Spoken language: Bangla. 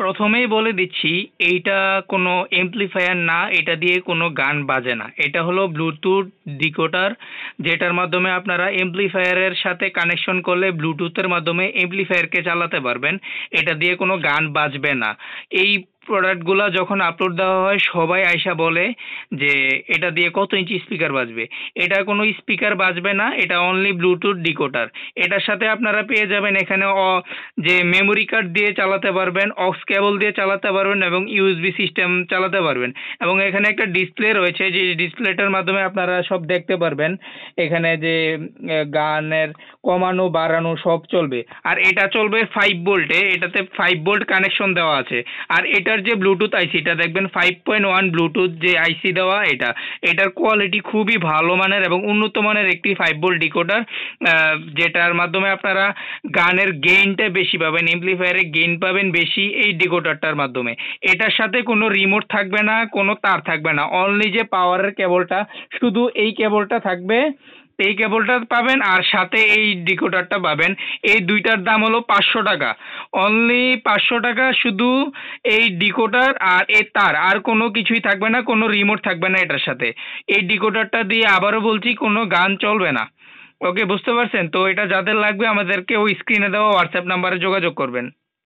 প্রথমেই বলে দিচ্ছি, এইটা কোনো এমপ্লিফায়ার না, এটা দিয়ে কোনো গান বাজে না। এটা হলো ব্লুটুথ ডিকোডার, যেটার মাধ্যমে আপনারা এমপ্লিফায়ারের সাথে কানেকশন করলে ব্লুটুথের মাধ্যমে এমপ্লিফায়ারকে চালাতে পারবেন। এটা দিয়ে কোনো গান বাজবে না। এই প্রোডাক্টগুলো যখন আপলোড দেওয়া হয় সবাই আইসা বলে যে এটা দিয়ে কত ইঞ্চি স্পিকার বাজবে। এটা কোনো স্পিকার বাজবে না, এটা অনলি ব্লুটুথ ডিকোডার। এটার সাথে আপনারা পেয়ে যাবেন এখানে যে মেমোরি কার্ড দিয়ে চালাতে পারবেন, অক্স কেবল দিয়ে চালাতে পারবেন এবং ইউএসবি সিস্টেম চালাতে পারবেন। এবং এখানে একটা ডিসপ্লে রয়েছে, যে ডিসপ্লেটার মাধ্যমে আপনারা সব দেখতে পারবেন। এখানে যে গানের কমানো বাড়ানো সব চলবে। আর এটা চলবে 5 ভোল্টে, এটাতে 5 ভোল্ট কানেকশন দেওয়া আছে। আর এটার যে ব্লুটুথ আইসিটা দেখবেন 5.1 ব্লুটুথ যে আইসি দেওয়া, এটার কোয়ালিটি খুবই ভালো মানের এবং উন্নত মানের একটি 5 ভোল্ট ডিকোডার, যেটার মাধ্যমে আপনারা গানের গেইনটা বেশি পাবেন, এমপ্লিফায়ারে গেইন পাবেন বেশি এই ডিকোডারটার মাধ্যমে। এটার সাথে কোনো রিমোট থাকবে না, কোনো তার থাকবে না, অনলি যে পাওয়ারের কেবলটা, শুধু এই কেবলটা থাকবে। এই কেবলটা পাবেন আর সাথে এই ডিকোডারটা পাবেন। এই দুইটার দাম হলো 500 টাকা, অনলি 500 টাকা। শুধু এই ডিকোডার আর এই তার, আর কোনো কিছুই থাকবে না, কোনো রিমোট থাকবে না এটার সাথে। এই ডিকোডারটা দিয়ে আবারও বলছি কোনো গান চলবে না। ওকে, বুঝতে পারছেন তো? এটা যাদের লাগবে আমাদেরকে ওই স্ক্রিনে দেওয়া হোয়াটসঅ্যাপ নাম্বারে যোগাযোগ করবেন।